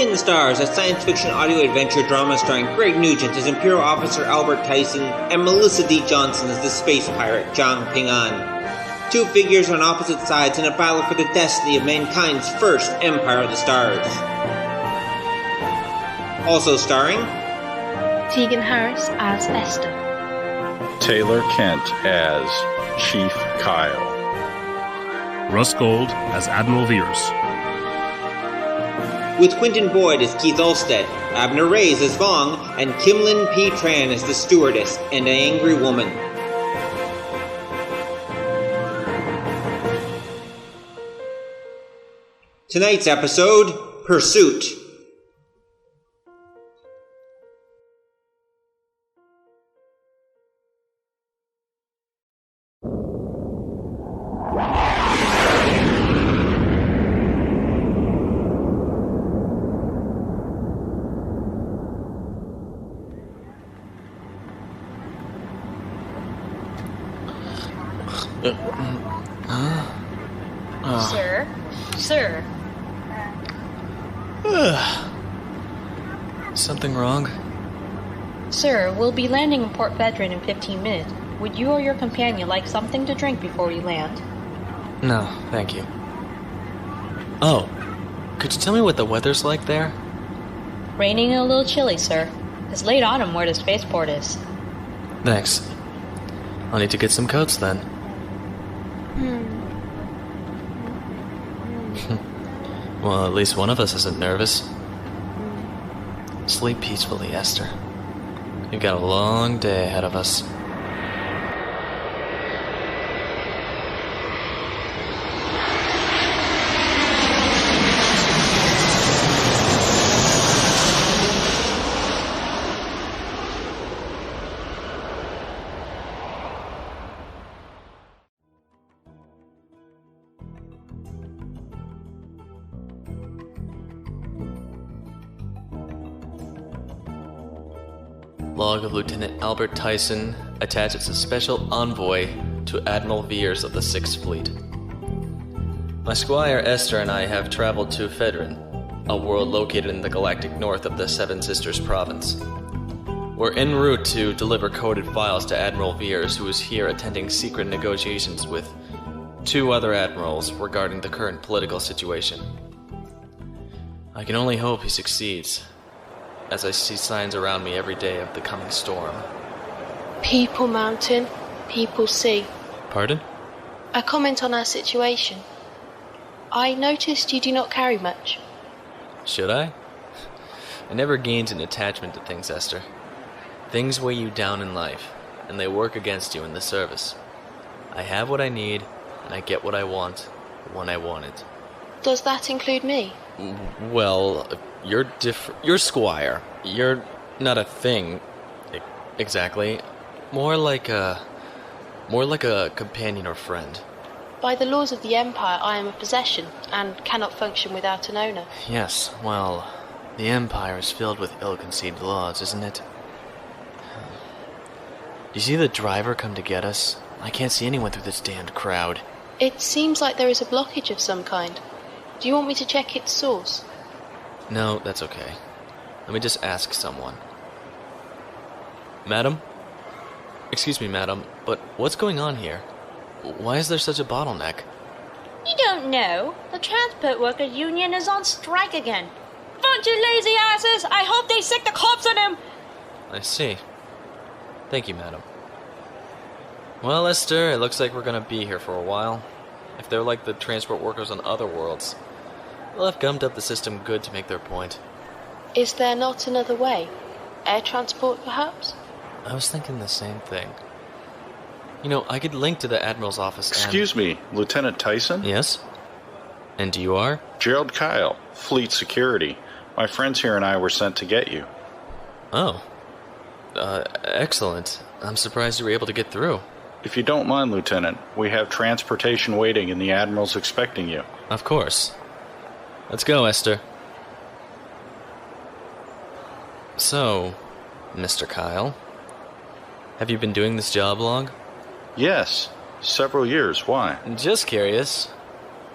Twin Stars, a science fiction audio adventure drama starring Greg Nugent as Imperial Officer Albert Tysen and Melissa D. Johnson as the space pirate Zhang Ping'an. Two figures on opposite sides in a battle for the destiny of mankind's first Empire of the Stars. Also starring Tegan Harris as Esther. Taylor Kent as Chief Kyle. Russ Gold as Admiral Veers. With Quinten Boyd as Keith Ulstead, Abner Reyes as Vong, and Kimlinh P. Tran as the Stewardess and an angry woman. Tonight's episode, Pursuit. Sir. Something wrong? Sir, we'll be landing in Port Fedrin in 15 minutes. Would you or your companion like something to drink before we land? No, thank you. Oh, could you tell me what the weather's like there? Raining and a little chilly, sir. It's late autumn where the spaceport is. Thanks. I'll need to get some coats then. Well, at least one of us isn't nervous. Sleep peacefully, Esther. You've got a long day ahead of us. Log of Lieutenant Albert Tysen, attached as a special envoy to Admiral Veers of the 6th Fleet. My Squire Esther and I have traveled to Fedrin, a world located in the galactic north of the Seven Sisters province. We're en route to deliver coded files to Admiral Veers, who is here attending secret negotiations with 2 other admirals regarding the current political situation. I can only hope he succeeds, as I see signs around me every day of the coming storm. People mountain, people sea. Pardon? A comment on our situation. I noticed you do not carry much. Should I? I never gained an attachment to things, Esther. Things weigh you down in life, and they work against you in the service. I have what I need, and I get what I want, when I want it. Does that include me? Well, you're You're Squire. You're not a thing, exactly. More like a companion or friend. By the laws of the Empire, I am a possession, and cannot function without an owner. Yes, well, the Empire is filled with ill-conceived laws, isn't it? Do you see the driver come to get us? I can't see anyone through this damned crowd. It seems like there is a blockage of some kind. Do you want me to check its source? No, that's okay. Let me just ask someone. Madam? Excuse me, madam, but what's going on here? Why is there such a bottleneck? You don't know. The Transport Workers Union is on strike again. Bunch of lazy asses! I hope they sick the cops on them! I see. Thank you, madam. Well, Esther, it looks like we're gonna be here for a while. If they're like the transport workers on other worlds, they'll have gummed up the system good to make their point. Is there not another way? Air transport, perhaps? I was thinking the same thing. You know, I could link to the Admiral's office. Excuse me, Lieutenant Tysen? Yes? And you are? Gerald Kyle, Fleet Security. My friends here and I were sent to get you. Oh. Excellent. I'm surprised you were able to get through. If you don't mind, Lieutenant, we have transportation waiting and the Admiral's expecting you. Of course. Let's go, Esther. So, Mr. Kyle, have you been doing this job long? Yes, several years. Why? Just curious.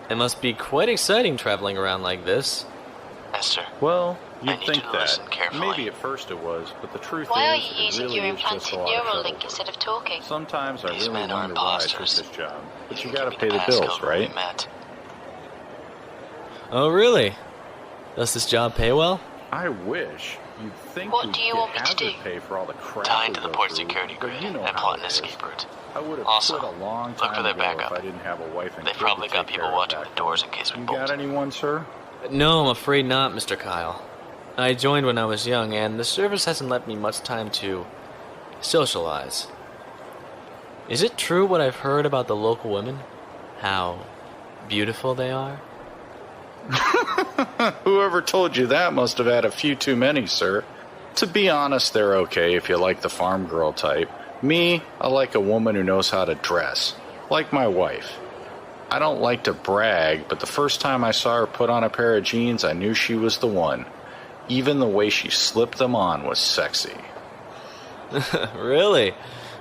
It must be quite exciting traveling around like this. Esther, Well, I you'd need think you to that. listen carefully. Maybe at first it was, but the truth Why are is, you using it really your is just a implanted lot of neural trouble. link instead of talking? Sometimes I These really men are wonder why I took imposters. this job. But you can gotta give pay me the passcode bills, when we right? met. Oh, really? Does this job pay well? I wish. You'd think What we'd do you get want me to hazard do? pay for all the crap Tie we into the go port through, security but grid you know and how plot it an is. escape route. I would have Also, quit a long look time for their ago backup. if I didn't have a wife and They've kid probably to got take people care of watching back the doors home. in case we You bolt. got anyone, sir? No, I'm afraid not, Mr. Kyle. I joined when I was young, and the service hasn't left me much time to socialize. Is it true what I've heard about the local women? How beautiful they are? Whoever told you that must have had a few too many, sir. To be honest, they're okay if you like the farm girl type. Me, I like a woman who knows how to dress. Like my wife. I don't like to brag, but the first time I saw her put on a pair of jeans, I knew she was the one. Even the way she slipped them on was sexy. Really?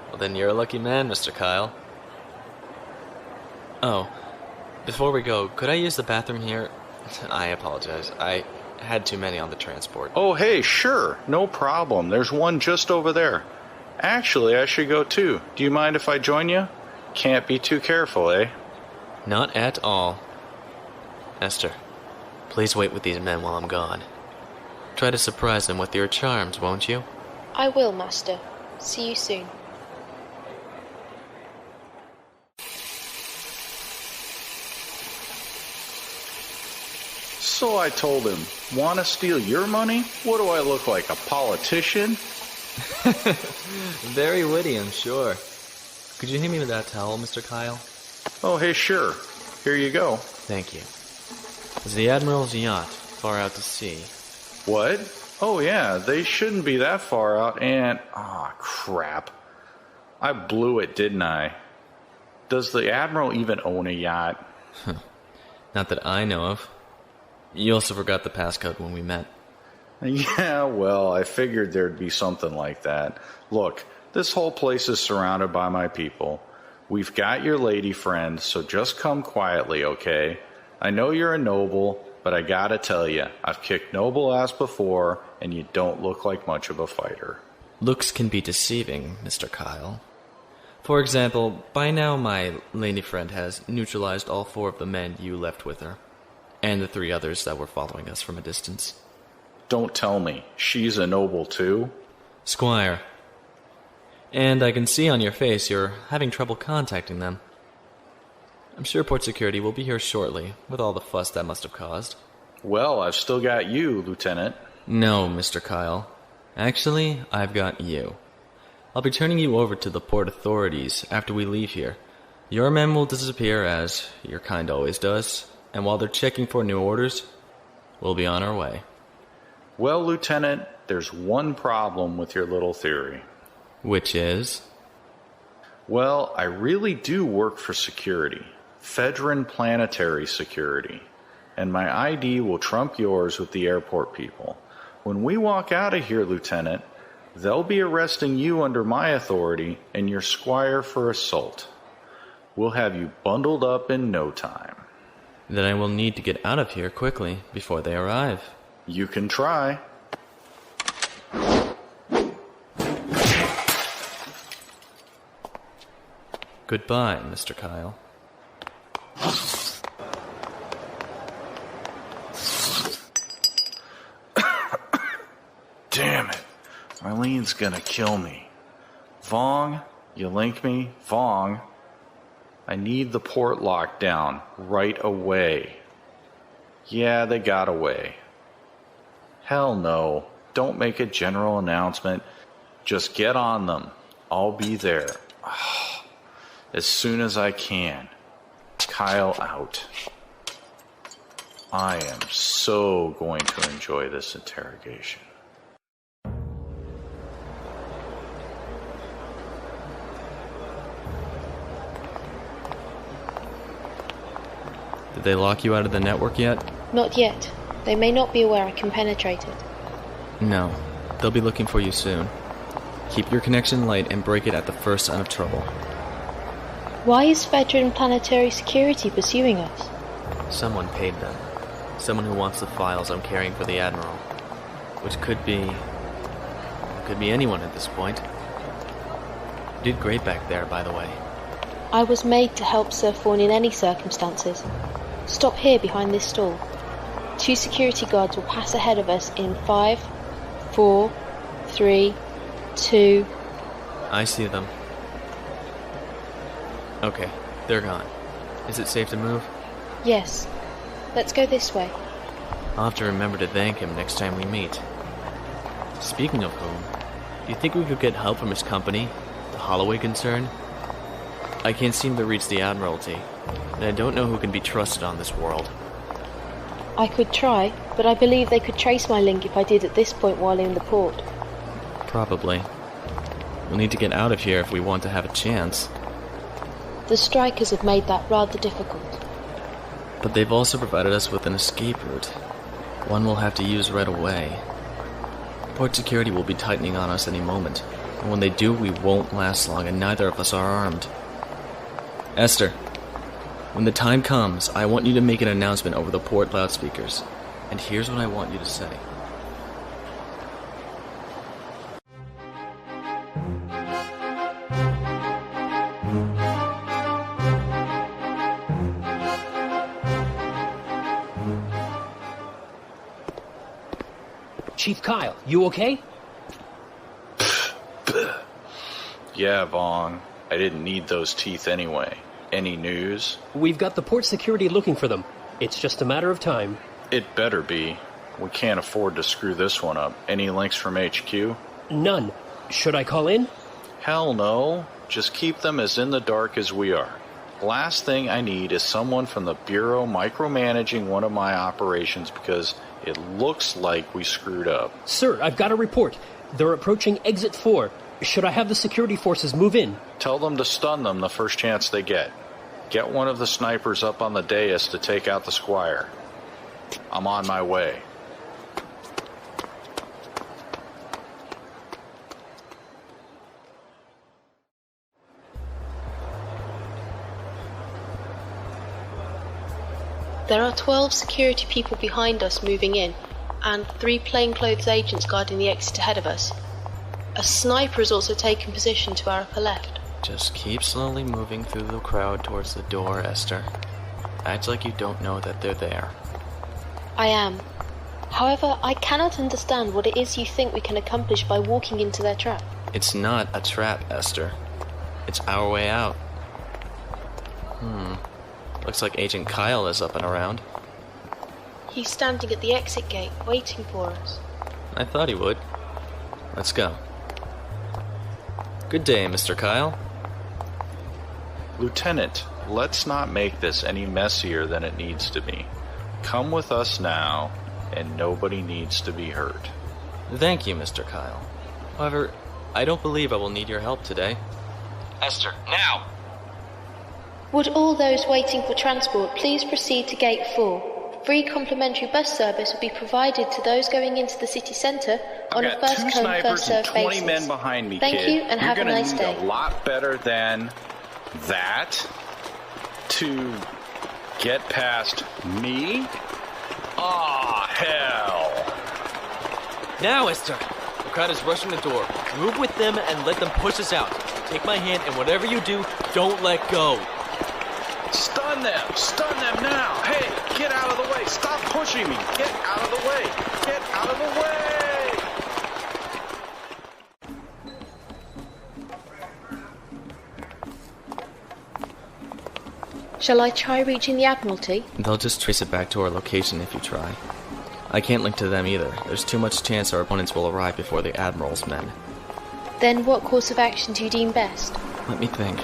Well, then you're a lucky man, Mr. Kyle. Oh, before we go, could I use the bathroom here? I apologize. I had too many on the transport. Oh, hey, sure. No problem. There's one just over there. Actually, I should go too. Do you mind if I join you? Can't be too careful, eh? Not at all. Esther, please wait with these men while I'm gone. Try to surprise them with your charms, won't you? I will, Master. See you soon. So I told him, want to steal your money? What do I look like, a politician? Very witty, I'm sure. Could you hand me that towel, Mr. Kyle? Oh, hey, sure. Here you go. Thank you. Is the Admiral's yacht far out to sea? What? Oh, yeah, they shouldn't be that far out, and... crap. I blew it, didn't I? Does the Admiral even own a yacht? Not that I know of. You also forgot the passcode when we met. Yeah, well, I figured there'd be something like that. Look, this whole place is surrounded by my people. We've got your lady friend, so just come quietly, okay? I know you're a noble, but I gotta tell you, I've kicked noble ass before, and you don't look like much of a fighter. Looks can be deceiving, Mr. Kyle. For example, by now my lady friend has neutralized all 4 of the men you left with her, and the 3 others that were following us from a distance. Don't tell me. She's a noble too? Squire. And I can see on your face you're having trouble contacting them. I'm sure port security will be here shortly, with all the fuss that must have caused. Well, I've still got you, Lieutenant. No, Mr. Kyle. Actually, I've got you. I'll be turning you over to the port authorities after we leave here. Your men will disappear, as your kind always does, and while they're checking for new orders, we'll be on our way. Well, Lieutenant, there's one problem with your little theory. Which is? Well, I really do work for security. Fedrin planetary security. And my ID will trump yours with the airport people. When we walk out of here, Lieutenant, they'll be arresting you under my authority and your Squire for assault. We'll have you bundled up in no time. Then I will need to get out of here quickly before they arrive. You can try. Goodbye, Mr. Kyle. Damn it. Marlene's gonna kill me. Vong, you link me? Vong. I need the port locked down right away. Yeah, they got away. Hell no. Don't make a general announcement. Just get on them. I'll be there. As soon as I can. Kyle out. I am so going to enjoy this interrogation. Did they lock you out of the network yet? Not yet. They may not be aware I can penetrate it. No. They'll be looking for you soon. Keep your connection light and break it at the first sign of trouble. Why is Fedrin Planetary Security pursuing us? Someone paid them. Someone who wants the files I'm carrying for the Admiral. Which could be anyone at this point. You did great back there, by the way. I was made to help Sir Fawn in any circumstances. Stop here behind this stall. 2 security guards will pass ahead of us in 5, 4, 3, 2... I see them. Okay, they're gone. Is it safe to move? Yes. Let's go this way. I'll have to remember to thank him next time we meet. Speaking of whom, do you think we could get help from his company, the Holloway concern? I can't seem to reach the Admiralty, and I don't know who can be trusted on this world. I could try, but I believe they could trace my link if I did at this point while in the port. Probably. We'll need to get out of here if we want to have a chance. The strikers have made that rather difficult. But they've also provided us with an escape route. One we'll have to use right away. Port security will be tightening on us any moment, and when they do, we won't last long, and neither of us are armed. Esther, when the time comes, I want you to make an announcement over the port loudspeakers, and here's what I want you to say. Chief Kyle, you okay? Yeah, Vong. I didn't need those teeth anyway. Any news? We've got the port security looking for them. It's just a matter of time. It better be. We can't afford to screw this one up. Any links from HQ? None. Should I call in? Hell no. Just keep them as in the dark as we are. Last thing I need is someone from the Bureau micromanaging one of my operations because it looks like we screwed up. Sir, I've got a report. They're approaching Exit 4. Should I have the security forces move in? Tell them to stun them the first chance they get. Get one of the snipers up on the dais to take out the Squire. I'm on my way. There are 12 security people behind us moving in, and 3 plainclothes agents guarding the exit ahead of us. A sniper has also taken position to our upper left. Just keep slowly moving through the crowd towards the door, Esther. Act like you don't know that they're there. I am. However, I cannot understand what it is you think we can accomplish by walking into their trap. It's not a trap, Esther. It's our way out. Looks like Agent Kyle is up and around. He's standing at the exit gate, waiting for us. I thought he would. Let's go. Good day, Mr. Kyle. Lieutenant, let's not make this any messier than it needs to be. Come with us now, and nobody needs to be hurt. Thank you, Mr. Kyle. However, I don't believe I will need your help today. Esther, now! Would all those waiting for transport please proceed to Gate 4? Free complimentary bus service will be provided to those going into the city centre on a first-come, first-served basis. 20 men behind me, Thank you, and have a nice day. You're gonna need a lot better than that to get past me? Aw, hell! Now, Esther! The crowd is rushing the door. Move with them and let them push us out. Take my hand, and whatever you do, don't let go. Stun them! Stun them now! Hey, get out of the way! Stop pushing me! Get out of the way! Get out of the way! Shall I try reaching the Admiralty? They'll just trace it back to our location if you try. I can't link to them either. There's too much chance our opponents will arrive before the Admiral's men. Then what course of action do you deem best? Let me think.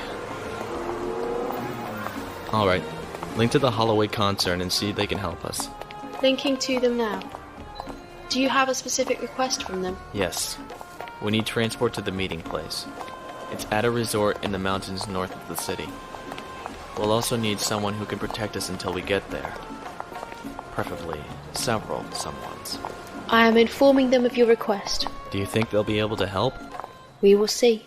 Alright, link to the Holloway concern and see if they can help us. Linking to them now. Do you have a specific request from them? Yes. We need transport to the meeting place. It's at a resort in the mountains north of the city. We'll also need someone who can protect us until we get there. Preferably several someones. I am informing them of your request. Do you think they'll be able to help? We will see.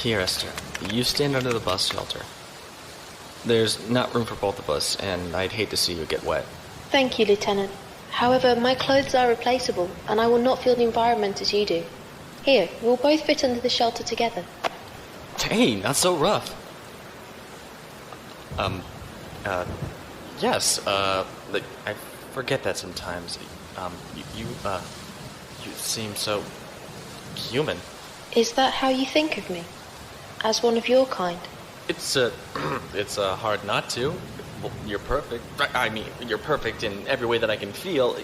Here, Esther. You stand under the bus shelter. There's not room for both of us, and I'd hate to see you get wet. Thank you, Lieutenant. However, my clothes are replaceable, and I will not feel the environment as you do. Here, we'll both fit under the shelter together. Hey, not so rough. Yes, like, I forget that sometimes. You seem so human. Is that how you think of me? As one of your kind? It's hard not to. Well, you're perfect. I mean, you're perfect in every way that I can feel.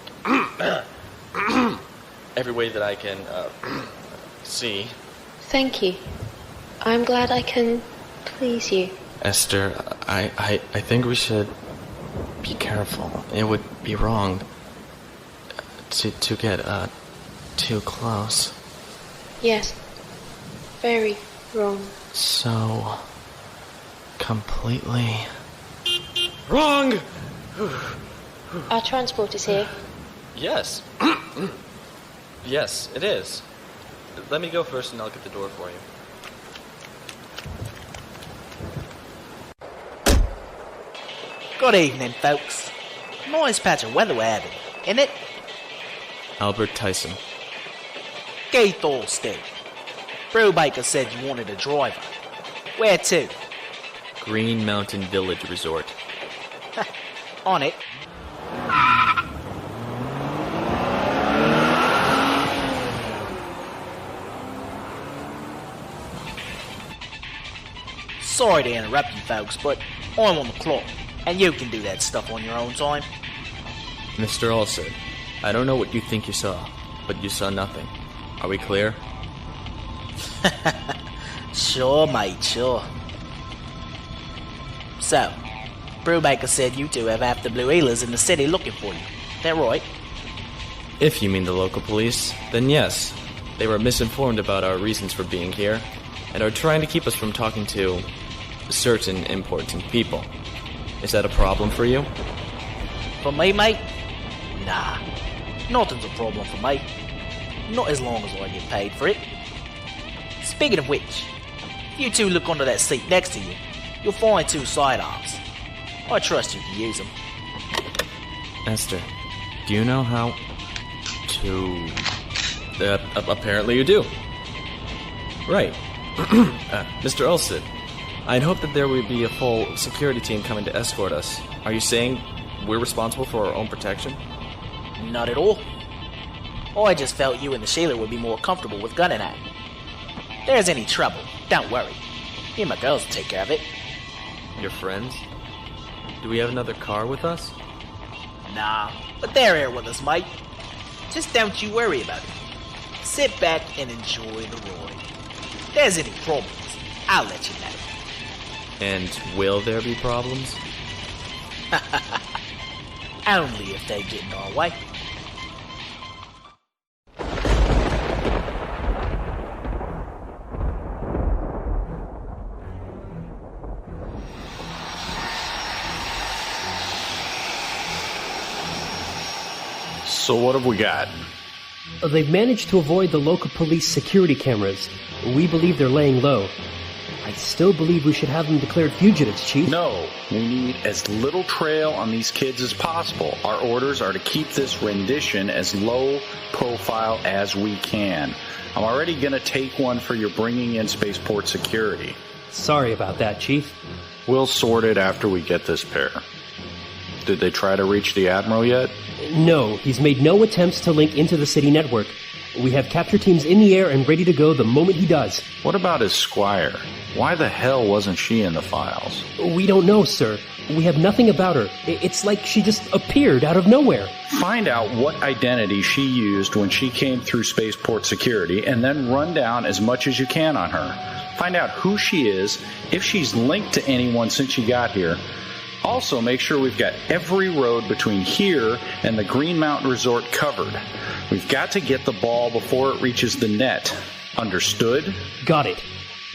Every way that I can, see. Thank you. I'm glad I can please you. Esther, I think we should be careful. It would be wrong to get, too close. Yes. Very wrong. So completely wrong. Our transport is here. Yes. Yes, it is. Let me go first and I'll get the door for you. Good evening, folks. Nice patch of weather we're having, isn't it? Albert Tysen. Keith Ulstead. Brubaker said you wanted a driver. Where to? Green Mountain Village Resort. On it. Sorry to interrupt you folks, but I'm on the clock, and you can do that stuff on your own time. Mr. Ulstead, I don't know what you think you saw, but you saw nothing. Are we clear? Sure, mate, sure. So, Brubaker said you two have half the Blue Heelers in the city looking for you. That right? If you mean the local police, then yes. They were misinformed about our reasons for being here, and are trying to keep us from talking to certain important people. Is that a problem for you? For me, mate? Nah. Nothing's a problem for me. Not as long as I get paid for it. Speaking of which, if you two look under that seat next to you, you'll find 2 sidearms. I trust you can use them. Esther, do you know how to... apparently you do. Right. Mr. Ulstead, I'd hoped that there would be a full security team coming to escort us. Are you saying we're responsible for our own protection? Not at all. I just felt you and the Sheila would be more comfortable with gunning at. If there's any trouble, don't worry. Me and my girls will take care of it. Your friends? Do we have another car with us? Nah, but they're here with us, mate. Just don't you worry about it. Sit back and enjoy the ride. If there's any problems, I'll let you know. And will there be problems? Only if they get in our way. So what have we got? They've managed to avoid the local police security cameras. We believe they're laying low. I still believe we should have them declared fugitives, Chief. No, we need as little trail on these kids as possible. Our orders are to keep this rendition as low profile as we can. I'm already going to take one for your bringing in spaceport security. Sorry about that, Chief. We'll sort it after we get this pair. Did they try to reach the Admiral yet? No, he's made no attempts to link into the city network. We have capture teams in the air and ready to go the moment he does. What about his Squire? Why the hell wasn't she in the files? We don't know, sir. We have nothing about her. It's like she just appeared out of nowhere. Find out what identity she used when she came through spaceport security, and then run down as much as you can on her. Find out who she is, if she's linked to anyone since she got here. Also, make sure we've got every road between here and the Green Mountain Resort covered. We've got to get the ball before it reaches the net. Understood? Got it.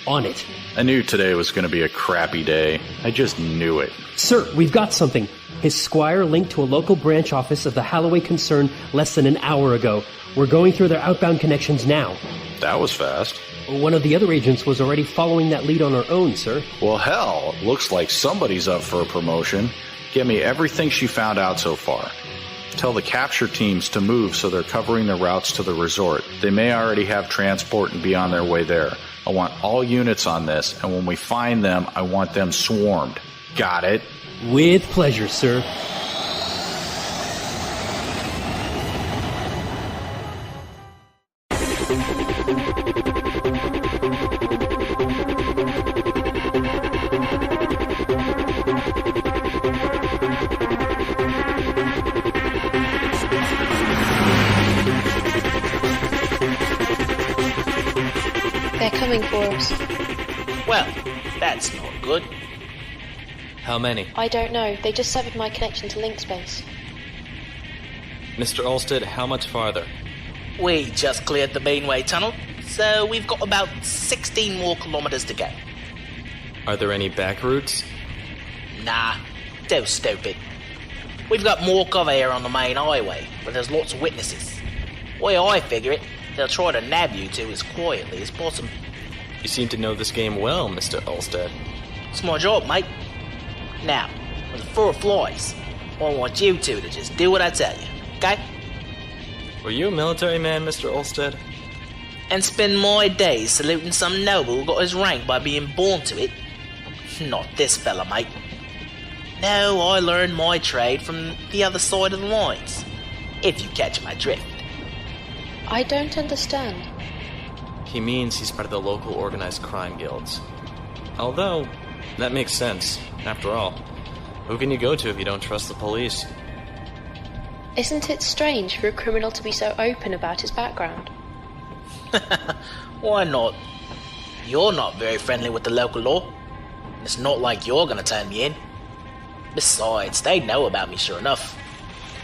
On it. I knew today was going to be a crappy day. I just knew it. Sir, we've got something. His Squire linked to a local branch office of the Holloway concern less than an hour ago. We're going through their outbound connections now. That was fast. One of the other agents was already following that lead on her own, sir. Well, hell, looks like somebody's up for a promotion. Get me everything she found out so far. Tell the capture teams to move so they're covering the routes to the resort. They may already have transport and be on their way there. I want all units on this, and when we find them, I want them swarmed. Got it? With pleasure, sir. They're coming for us. Well, that's not good. How many? I don't know. They just severed my connection to link space. Mr. Ulstead, how much farther? We just cleared the Mainway tunnel, so we've got about 16 more kilometers to go. Are there any back routes? Nah, too stupid. We've got more cover here on the main highway, but there's lots of witnesses. Way I figure it, they'll try to nab you two as quietly as possible. You seem to know this game well, Mr. Ulstead. It's my job, mate. Now, when the fur flies, I want you two to just do what I tell you, okay? Were you a military man, Mr. Ulstead? And spend my days saluting some noble who got his rank by being born to it? Not this fella, mate. No, I learned my trade from the other side of the lines, if you catch my drift. I don't understand. He means he's part of the local organized crime guilds. Although, that makes sense. After all, who can you go to if you don't trust the police? Isn't it strange for a criminal to be so open about his background? Why not? You're not very friendly with the local law. It's not like you're gonna turn me in. Besides, they know about me sure enough.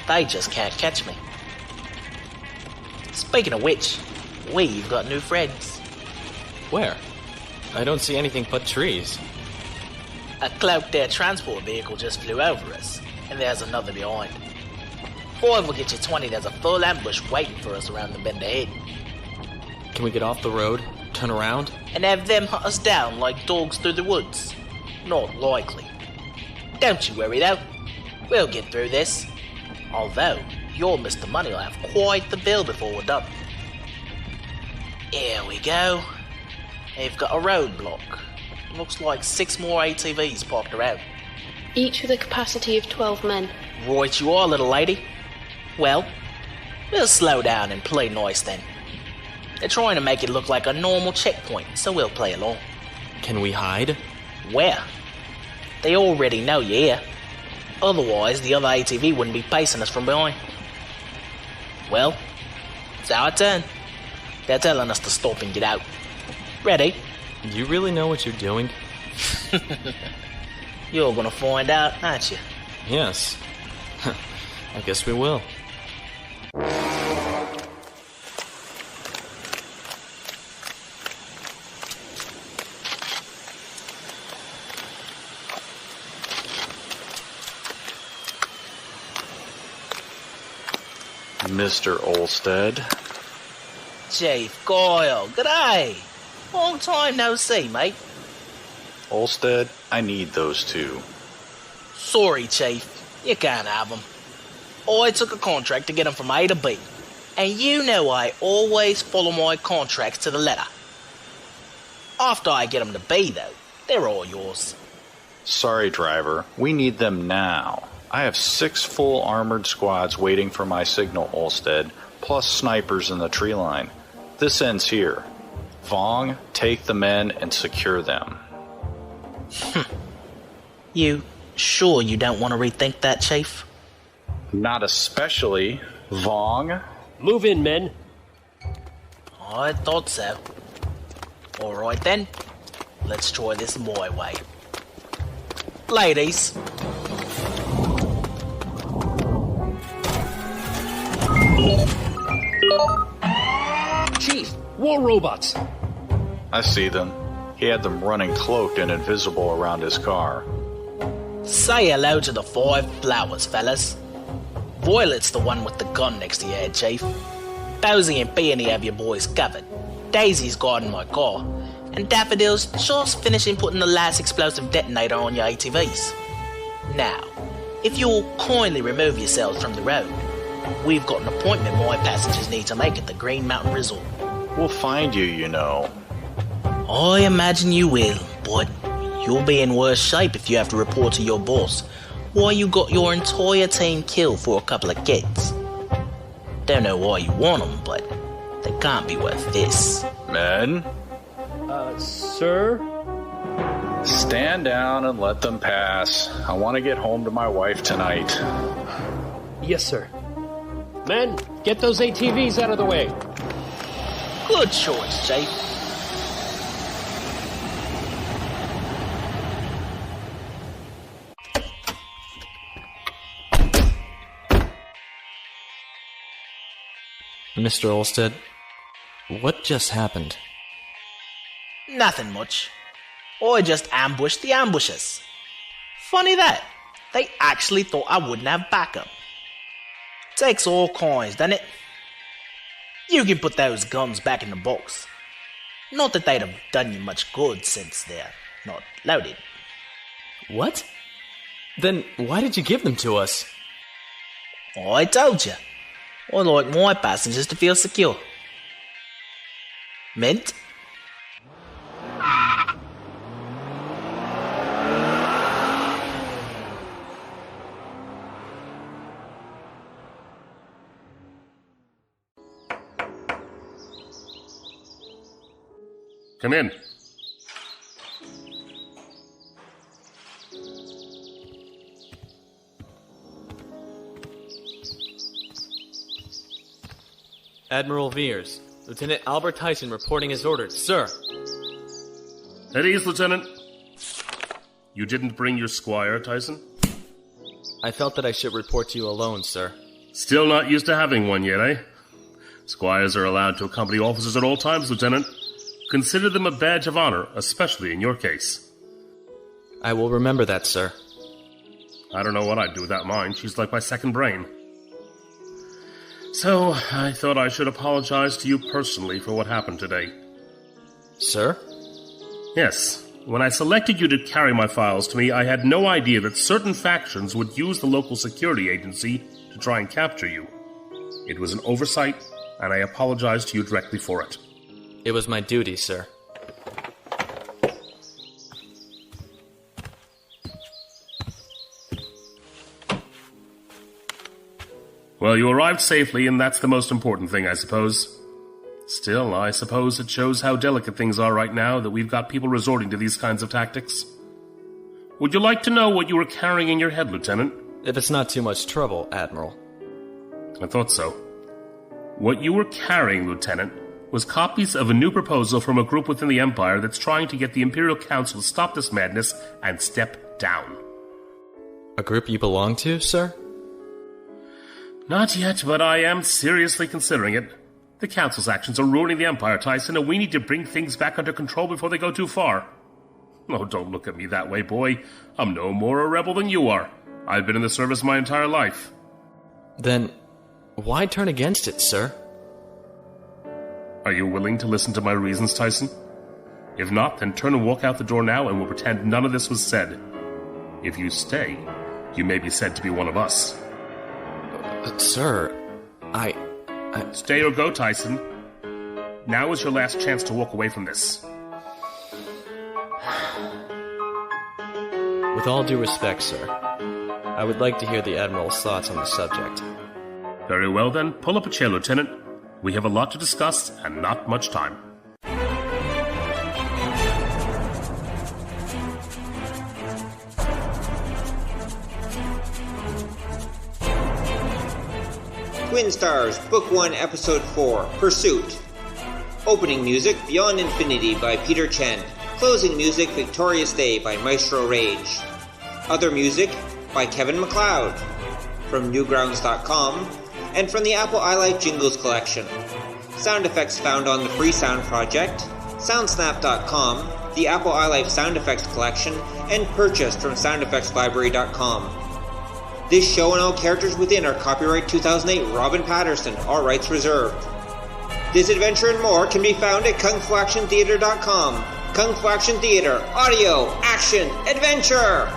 They just can't catch me. Speaking of which, we've got new friends. Where? I don't see anything but trees. A cloaked air transport vehicle just flew over us, and there's another behind. 5 will get you 20, there's a full ambush waiting for us around the bend ahead. Can we get off the road, turn around? And have them hunt us down like dogs through the woods? Not likely. Don't you worry though, we'll get through this. Although, your Mr. Money will have quite the bill before we're done. Here we go. They've got a roadblock. Looks like 6 more ATVs parked around. Each with a capacity of 12 men. Right you are, little lady. Well, we'll slow down and play nice then. They're trying to make it look like a normal checkpoint, so we'll play along. Can we hide? Where? They already know you're here. Otherwise, the other ATV wouldn't be pacing us from behind. Well, it's our turn. They're telling us to stop and get out. Ready? You really know what you're doing? You're gonna find out, aren't you? Yes. I guess we will. Mr. Ulstead. Chief Goyle, g'day. Long time no see, mate. Ulstead, I need those two. Sorry, Chief. You can't have them. I took a contract to get them from A to B. And you know I always follow my contracts to the letter. After I get them to B, though, they're all yours. Sorry, driver. We need them now. I have 6 full armored squads waiting for my signal, Ulstead, plus snipers in the tree line. This ends here. Vong, take the men and secure them. You sure you don't want to rethink that, Chief? Not especially. Vong? Move in, men. I thought so. Alright then, let's try this my way. Ladies. Chief, war robots. I see them. He had them running cloaked and invisible around his car. Say hello to the 5 flowers, fellas. Violet's the one with the gun next to your head, Chief. Posey and Peony have your boys covered. Daisy's guarding my car, and Daffodil's just finishing putting the last explosive detonator on your ATVs. Now, if you'll kindly remove yourselves from the road, we've got an appointment my passengers need to make at the Green Mountain Resort. We'll find you, you know. I imagine you will, but you'll be in worse shape if you have to report to your boss why you got your entire team killed for a couple of kids. Don't know why you want them, but they can't be worth this. Men, Sir? stand down and let them pass. I want to get home to my wife tonight. Yes, sir. Men, get those ATVs out of the way. Good choice, Chief. Mr. Ulstead, what just happened? Nothing much. I just ambushed the ambushers. Funny that. They actually thought I wouldn't have backup. Takes all kinds, doesn't it? You can put those guns back in the box. Not that they'd have done you much good since they're not loaded. What? Then why did you give them to us? I told you. I like my passengers to feel secure. Mint? Come in. Admiral Veers, Lieutenant Albert Tysen reporting his orders, sir. At ease, Lieutenant. You didn't bring your Squire, Tysen? I felt that I should report to you alone, sir. Still not used to having one yet, eh? Squires are allowed to accompany officers at all times, Lieutenant. Consider them a badge of honor, especially in your case. I will remember that, sir. I don't know what I'd do without mine. She's like my second brain. So, I thought I should apologize to you personally for what happened today. Sir? Yes. When I selected you to carry my files to me, I had no idea that certain factions would use the local security agency to try and capture you. It was an oversight, and I apologize to you directly for it. It was my duty, sir. Well, you arrived safely, and that's the most important thing, I suppose. Still, I suppose it shows how delicate things are right now that we've got people resorting to these kinds of tactics. Would you like to know what you were carrying in your head, Lieutenant? If it's not too much trouble, Admiral. I thought so. What you were carrying, Lieutenant, was copies of a new proposal from a group within the Empire that's trying to get the Imperial Council to stop this madness and step down. A group you belong to, sir? Not yet, but I am seriously considering it. The Council's actions are ruining the Empire, Tysen, and we need to bring things back under control before they go too far. Oh, don't look at me that way, boy. I'm no more a rebel than you are. I've been in the service my entire life. Then, why turn against it, sir? Are you willing to listen to my reasons, Tysen? If not, then turn and walk out the door now, and we'll pretend none of this was said. If you stay, you may be said to be one of us. Sir, I... Stay or go, Tysen. Now is your last chance to walk away from this. With all due respect, sir, I would like to hear the Admiral's thoughts on the subject. Very well, then. Pull up a chair, Lieutenant. We have a lot to discuss, and not much time. Twin Stars, Book 1, Episode 4, Pursuit. Opening music, Beyond Infinity by Peter Chen. Closing music, Victorious Day by Maestro Rage. Other music by Kevin MacLeod. From Newgrounds.com and from the Apple iLife Jingles Collection. Sound effects found on the Freesound Project, Soundsnap.com, the Apple iLife Sound Effects Collection, and purchased from SoundEffectsLibrary.com. This show and all characters within are copyright 2008 Robin Patterson, all rights reserved. This adventure and more can be found at kungfuactiontheatre.com. Kung Fu Action Theatre, audio, action, adventure!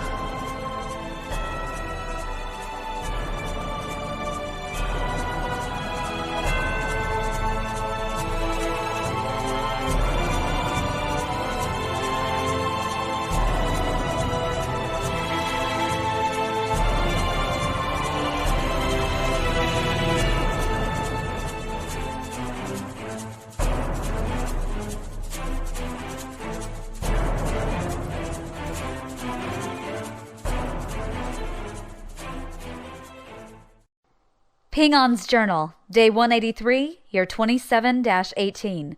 Pingon's Journal, Day 183, Year 27-18.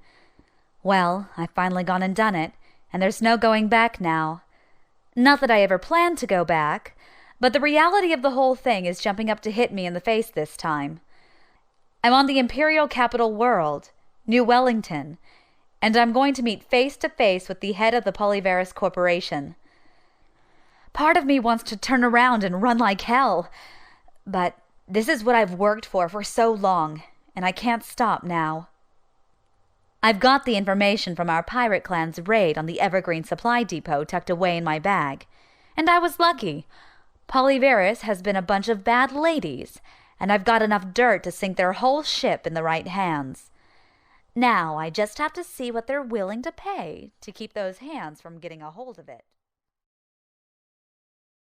Well, I've finally gone and done it, and there's no going back now. Not that I ever planned to go back, but the reality of the whole thing is jumping up to hit me in the face this time. I'm on the Imperial Capital World, New Wellington, and I'm going to meet face to face with the head of the Polyvarus Corporation. Part of me wants to turn around and run like hell, but this is what I've worked for so long, and I can't stop now. I've got the information from our pirate clan's raid on the Evergreen Supply Depot tucked away in my bag, and I was lucky. Polyvarus has been a bunch of bad ladies, and I've got enough dirt to sink their whole ship in the right hands. Now I just have to see what they're willing to pay to keep those hands from getting a hold of it.